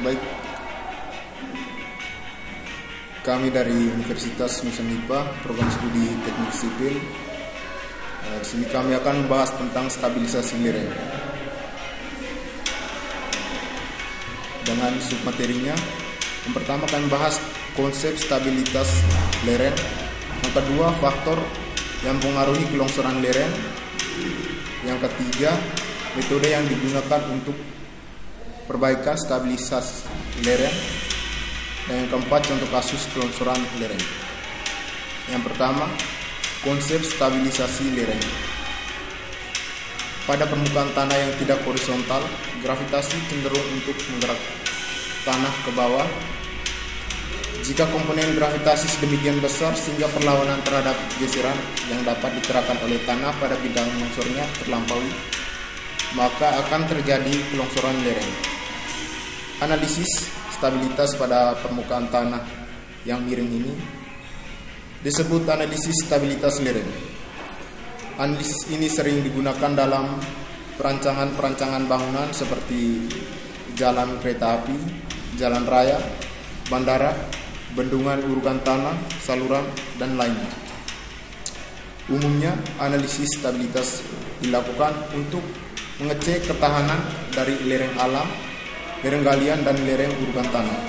Baik, kami dari Universitas Nusa Nipah, program studi Teknik Sipil. Di sini kami akan membahas tentang stabilisasi lereng. Dengan submaterinya, yang pertama kami bahas konsep stabilitas lereng. Yang kedua, faktor yang mempengaruhi kelongsoran lereng. Yang ketiga, metode yang digunakan untuk perbaikan stabilisasi lereng. Dan yang keempat, contoh kasus kelongsoran lereng. Yang pertama, konsep stabilisasi lereng. Pada permukaan tanah yang tidak horizontal, gravitasi cenderung untuk menggerak tanah ke bawah. Jika komponen gravitasi sedemikian besar sehingga perlawanan terhadap geseran yang dapat dikerahkan oleh tanah pada bidang longsornya terlampaui, maka akan terjadi kelongsoran lereng. Analisis stabilitas pada permukaan tanah yang miring ini disebut analisis stabilitas lereng. Analisis ini sering digunakan dalam perancangan bangunan seperti jalan kereta api, jalan raya, bandara, bendungan urukan tanah, saluran, dan lainnya. Umumnya, analisis stabilitas dilakukan untuk mengecek ketahanan dari lereng alam, lereng galian, dan lereng urukan tanah.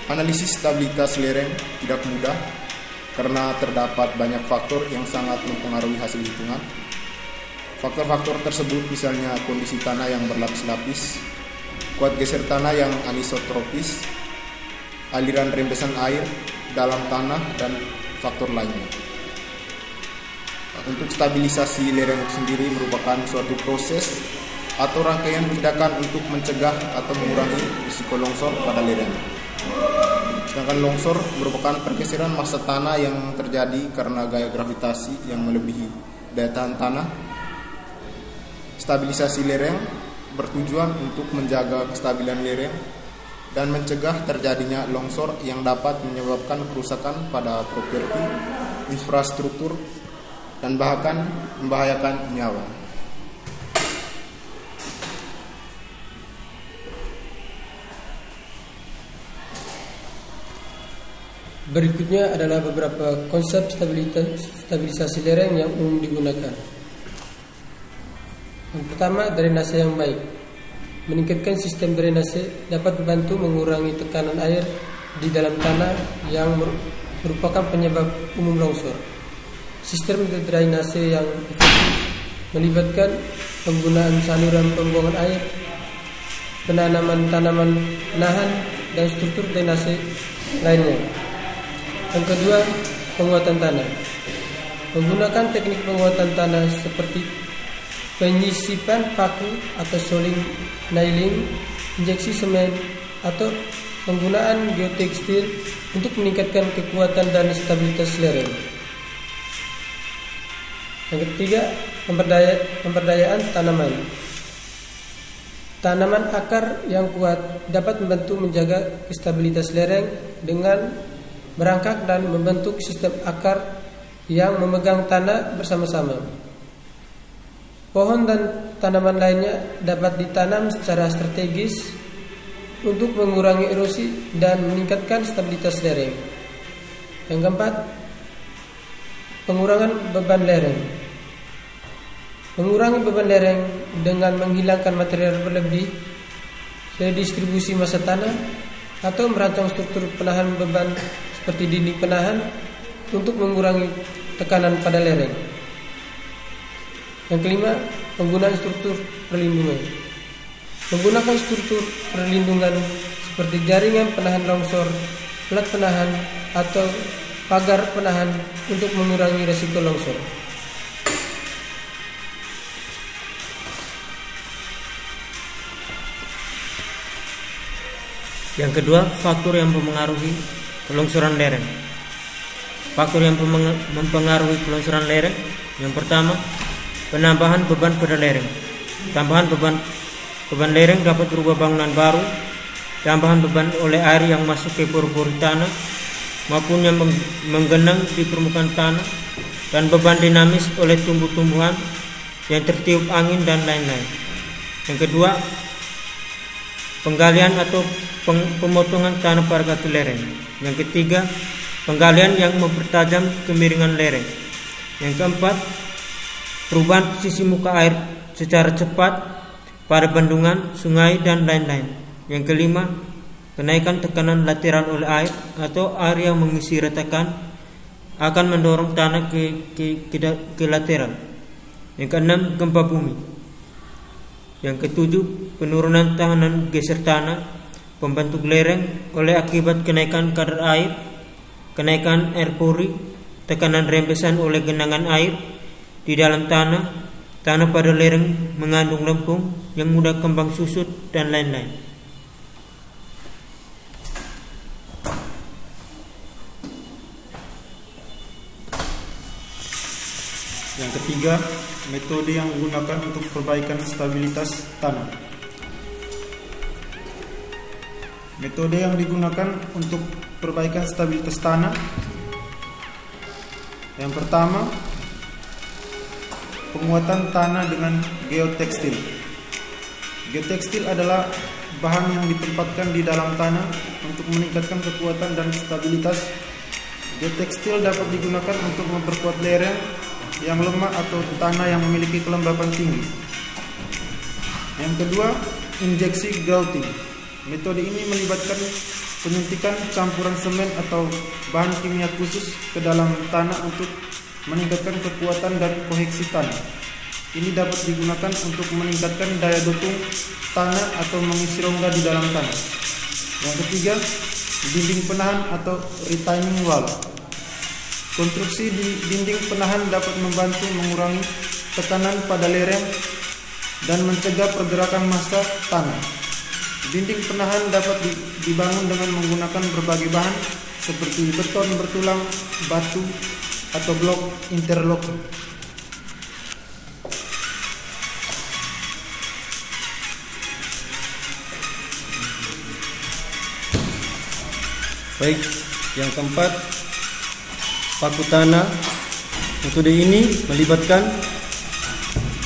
Analisis stabilitas lereng tidak mudah karena terdapat banyak faktor yang sangat mempengaruhi hasil hitungan. Faktor-faktor tersebut misalnya kondisi tanah yang berlapis-lapis, kuat geser tanah yang anisotropis, aliran rembesan air dalam tanah, dan faktor lainnya. Untuk stabilisasi lereng sendiri merupakan suatu proses atau rangkaian tindakan untuk mencegah atau mengurangi risiko longsor pada lereng. Sedangkan longsor merupakan pergeseran massa tanah yang terjadi karena gaya gravitasi yang melebihi daya tahan tanah. Stabilisasi lereng bertujuan untuk menjaga kestabilan lereng dan mencegah terjadinya longsor yang dapat menyebabkan kerusakan pada properti, infrastruktur, dan bahkan membahayakan nyawa. Berikutnya adalah beberapa konsep stabilisasi lereng yang umum digunakan. Yang pertama, drainase yang baik. Meningkatkan sistem drainase dapat membantu mengurangi tekanan air di dalam tanah yang merupakan penyebab umum longsor. Sistem drainase yang efektif melibatkan penggunaan saluran pembuangan air, penanaman tanaman penahan, dan struktur drainase lainnya. Yang kedua, penguatan tanah. Menggunakan teknik penguatan tanah seperti penyisipan paku atau soiling nailing, injeksi semen, atau penggunaan geotekstil untuk meningkatkan kekuatan dan stabilitas lereng. Yang ketiga, pemberdayaan tanaman. Tanaman akar yang kuat dapat membantu menjaga stabilitas lereng dengan merangkak dan membentuk sistem akar yang memegang tanah bersama-sama. Pohon dan tanaman lainnya dapat ditanam secara strategis untuk mengurangi erosi dan meningkatkan stabilitas lereng. Yang keempat, pengurangan beban lereng. Mengurangi beban lereng dengan menghilangkan material berlebih, redistribusi massa tanah, atau merancang struktur penahan beban seperti dinding penahan untuk mengurangi tekanan pada lereng. Yang kelima, penggunaan struktur perlindungan. Menggunakan struktur perlindungan seperti jaringan penahan longsor, plat penahan, atau pagar penahan untuk mengurangi risiko longsor. Yang kedua, faktor yang mempengaruhi kelongsoran lereng. Faktor yang mempengaruhi kelongsoran lereng, yang pertama, penambahan beban pada lereng. Tambahan beban lereng dapat berubah bangunan baru, tambahan beban oleh air yang masuk ke pori-pori tanah maupun yang menggenang di permukaan tanah, dan beban dinamis oleh tumbuh-tumbuhan yang tertiup angin dan lain-lain. Yang kedua, penggalian atau pemotongan tanah pada kaki lereng. Yang ketiga, penggalian yang mempertajam kemiringan lereng. Yang keempat, perubahan posisi muka air secara cepat pada bendungan, sungai, dan lain-lain. Yang kelima, kenaikan tekanan lateral oleh air atau air yang mengisi retakan akan mendorong tanah ke lateral. Yang keenam, gempa bumi. Yang ketujuh, penurunan tahanan geser tanah pembentuk lereng oleh akibat kenaikan kadar air, kenaikan air pori, tekanan rembesan oleh genangan air di dalam tanah pada lereng mengandung lempung yang mudah kembang susut, dan lain-lain. Yang ketiga, metode yang digunakan untuk perbaikan stabilitas tanah. Metode yang digunakan untuk perbaikan stabilitas tanah. Yang pertama, penguatan tanah dengan geotekstil. Geotekstil adalah bahan yang ditempatkan di dalam tanah untuk meningkatkan kekuatan dan stabilitas. Geotekstil dapat digunakan untuk memperkuat lereng yang lemah atau tanah yang memiliki kelembapan tinggi. Yang kedua, injeksi grouting. Metode ini melibatkan penyuntikan campuran semen atau bahan kimia khusus ke dalam tanah untuk meningkatkan kekuatan dan koheksi tanah. Ini dapat digunakan untuk meningkatkan daya dukung tanah atau mengisi rongga di dalam tanah. Yang ketiga, dinding penahan atau retaining wall. Konstruksi di dinding penahan dapat membantu mengurangi tekanan pada lereng dan mencegah pergerakan massa tanah. Dinding penahan dapat dibangun dengan menggunakan berbagai bahan seperti beton bertulang, batu, atau blok interlocking. Baik, yang keempat, paku tanah. Metode ini melibatkan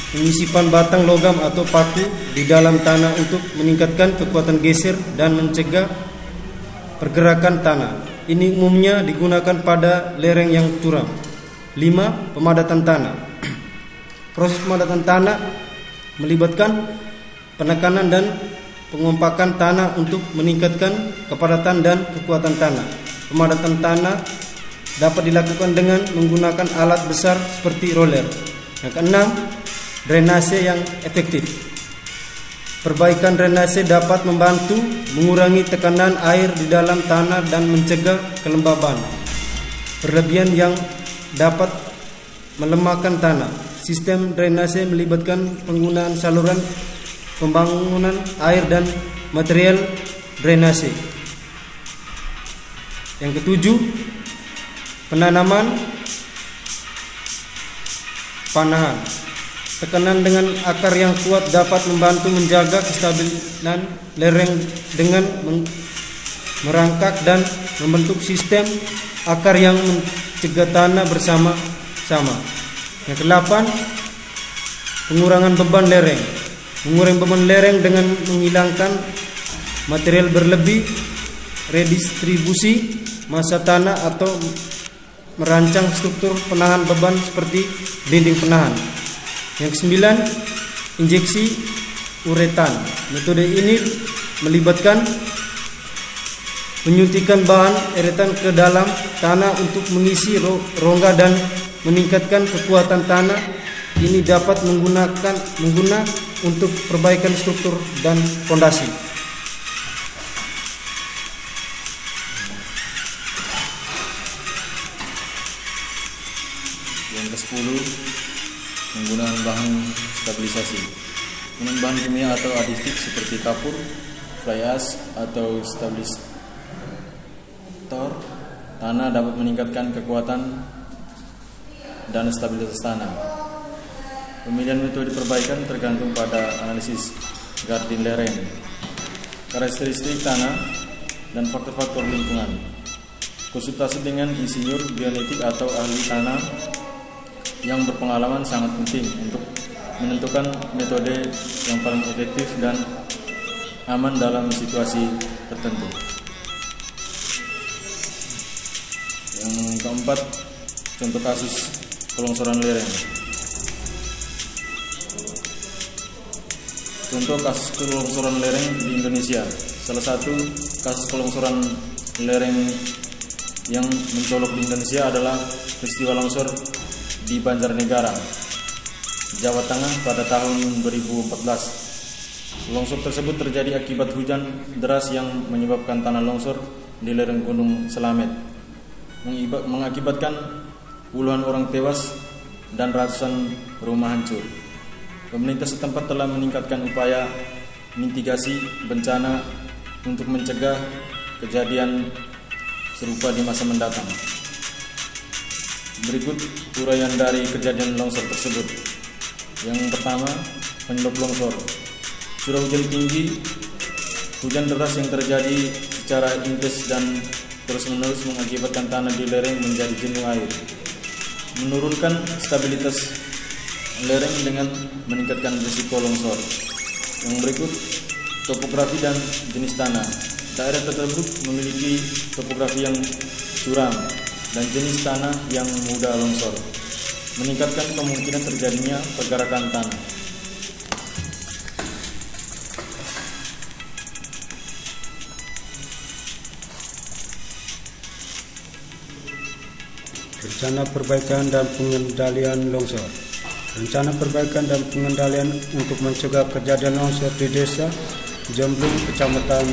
penyisipan batang logam atau paku di dalam tanah untuk meningkatkan kekuatan geser dan mencegah pergerakan tanah. Ini umumnya digunakan pada lereng yang curam. 5. Pemadatan tanah. Proses pemadatan tanah melibatkan penekanan dan pengompakan tanah untuk meningkatkan kepadatan dan kekuatan tanah. Pemadatan tanah dapat dilakukan dengan menggunakan alat besar seperti roller. Yang keenam, drainase yang efektif. Perbaikan drainase dapat membantu mengurangi tekanan air di dalam tanah dan mencegah kelembaban berlebihan yang dapat melemahkan tanah. Sistem drainase melibatkan penggunaan saluran pembangunan air dan material drainase. Yang ketujuh, penanaman panahan. Tekanan dengan akar yang kuat dapat membantu menjaga kestabilan lereng dengan merangkak dan membentuk sistem akar yang mencegah tanah bersama-sama. Yang kedelapan, pengurangan beban lereng. Mengurangi beban lereng dengan menghilangkan material berlebih, redistribusi massa tanah atau merancang struktur penahan beban seperti dinding penahan. Yang kesembilan, injeksi uretan. Metode ini melibatkan penyuntikan bahan uretan ke dalam tanah untuk mengisi rongga dan meningkatkan kekuatan tanah. Ini dapat mengguna untuk perbaikan struktur dan fondasi. Yang ke-10, penggunaan bahan stabilisasi. Penggunaan bahan kimia atau aditif seperti kapur, fly ash atau stabilisator tanah dapat meningkatkan kekuatan dan stabilitas tanah. Pemilihan metode perbaikan tergantung pada analisis Gardin lereng, karakteristik tanah, dan faktor-faktor lingkungan. Konsultasi dengan insinyur geonetik atau ahli tanah yang berpengalaman sangat penting untuk menentukan metode yang paling efektif dan aman dalam situasi tertentu. Yang keempat, contoh kasus kelongsoran lereng. Contoh kasus kelongsoran lereng di Indonesia. Salah satu kasus kelongsoran lereng yang mencolok di Indonesia adalah peristiwa longsor di Banjarnegara, Jawa Tengah pada tahun 2014. Longsor tersebut terjadi akibat hujan deras yang menyebabkan tanah longsor di lereng Gunung Selamet, mengakibatkan puluhan orang tewas dan ratusan rumah hancur. Pemerintah setempat telah meningkatkan upaya mitigasi bencana untuk mencegah kejadian serupa di masa mendatang. Berikut uraian dari kejadian longsor tersebut. Yang pertama, penyebab longsor. Curah hujan tinggi, hujan deras yang terjadi secara intens dan terus-menerus mengakibatkan tanah di lereng menjadi jenuh air, menurunkan stabilitas lereng dengan meningkatkan risiko longsor. Yang berikut, topografi dan jenis tanah. Daerah tersebut memiliki topografi yang curam dan jenis tanah yang mudah longsor, meningkatkan kemungkinan terjadinya pergerakan tanah. Rencana perbaikan dan pengendalian longsor. Rencana perbaikan dan pengendalian untuk mencegah kejadian longsor di Desa Jemblung, Kecamatan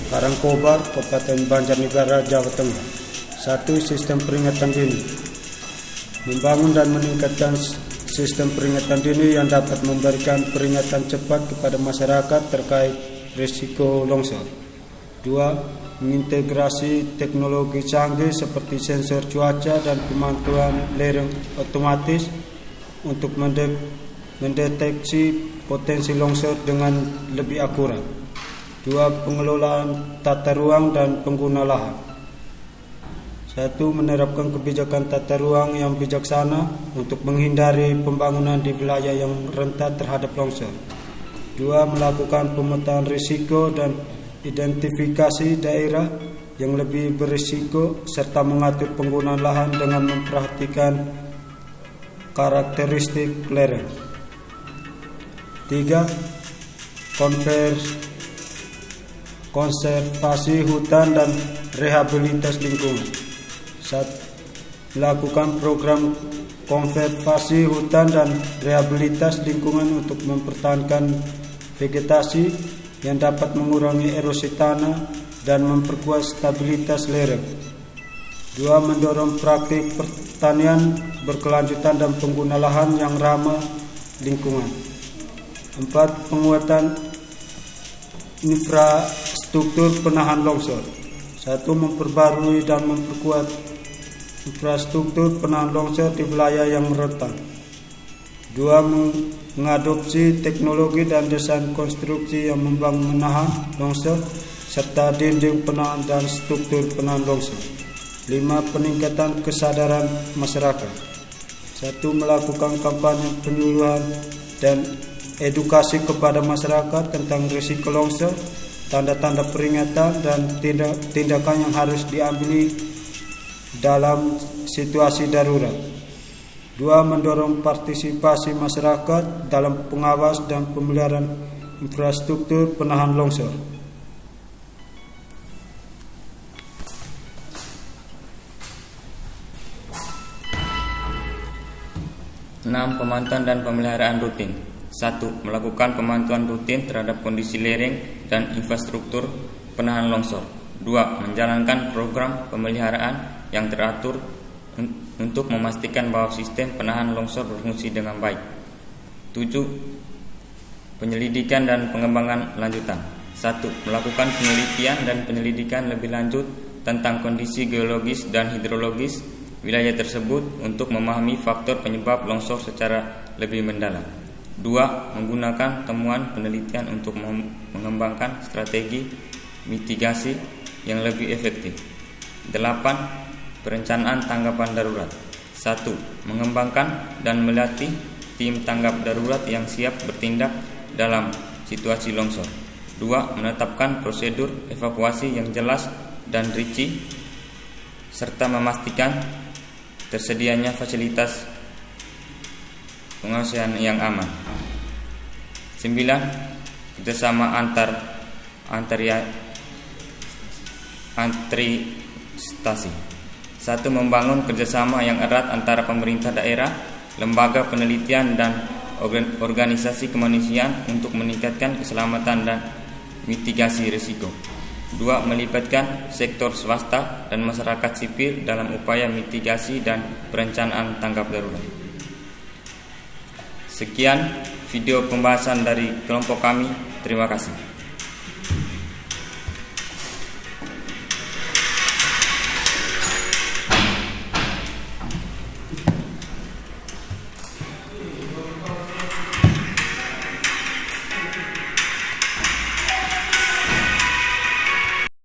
Karangkobar, Kabupaten Banjarnegara, Jawa Tengah. 1. Sistem peringatan dini. Membangun dan meningkatkan sistem peringatan dini yang dapat memberikan peringatan cepat kepada masyarakat terkait risiko longsor. 2. Mengintegrasi teknologi canggih seperti sensor cuaca dan pemantauan lereng otomatis untuk mendeteksi potensi longsor dengan lebih akurat. 2. Pengelolaan tata ruang dan pengguna lahan. 1. Menerapkan kebijakan tata ruang yang bijaksana untuk menghindari pembangunan di wilayah yang rentan terhadap longsor. 2. Melakukan pemetaan risiko dan identifikasi daerah yang lebih berisiko serta mengatur penggunaan lahan dengan memperhatikan karakteristik lereng. 3. Konservasi hutan dan rehabilitas lingkungan. 1. Melakukan program konservasi hutan dan rehabilitas lingkungan untuk mempertahankan vegetasi yang dapat mengurangi erosi tanah dan memperkuat stabilitas lereng. 2. Mendorong praktik pertanian berkelanjutan dan pengguna lahan yang ramah lingkungan. 4. Penguatan infrastruktur penahan longsor. 1. Memperbarui dan memperkuat infrastruktur penahan longsor di wilayah yang rentan. 2. Mengadopsi teknologi dan desain konstruksi yang menahan longsor serta dinding penahan dan struktur penahan longsor. 5. Peningkatan kesadaran masyarakat. 1. Melakukan kampanye penyuluhan dan edukasi kepada masyarakat tentang risiko longsor, tanda-tanda peringatan dan tindakan yang harus diambil dalam situasi darurat. 2. Mendorong partisipasi masyarakat dalam pengawas dan pemeliharaan infrastruktur penahan longsor. 6. Pemantauan dan pemeliharaan rutin. 1. Melakukan pemantauan rutin terhadap kondisi lereng dan infrastruktur penahan longsor. 2. Menjalankan program pemeliharaan yang teratur untuk memastikan bahwa sistem penahan longsor berfungsi dengan baik. 7. Penyelidikan dan pengembangan lanjutan. 1. Melakukan penelitian dan penyelidikan lebih lanjut tentang kondisi geologis dan hidrologis wilayah tersebut untuk memahami faktor penyebab longsor secara lebih mendalam. 2. Menggunakan temuan penelitian untuk mengembangkan strategi mitigasi yang lebih efektif. 8. Perencanaan tanggapan darurat. 1. Mengembangkan dan melatih tim tanggap darurat yang siap bertindak dalam situasi longsor. 2. Menetapkan prosedur evakuasi yang jelas dan rinci serta memastikan tersedianya fasilitas pengungsian yang aman. 9. Kerjasama antri stasi. 1. Membangun kerjasama yang erat antara pemerintah daerah, lembaga penelitian dan organisasi kemanusiaan untuk meningkatkan keselamatan dan mitigasi risiko. 2. Melibatkan sektor swasta dan masyarakat sipil dalam upaya mitigasi dan perencanaan tanggap darurat. Sekian video pembahasan dari kelompok kami. Terima kasih.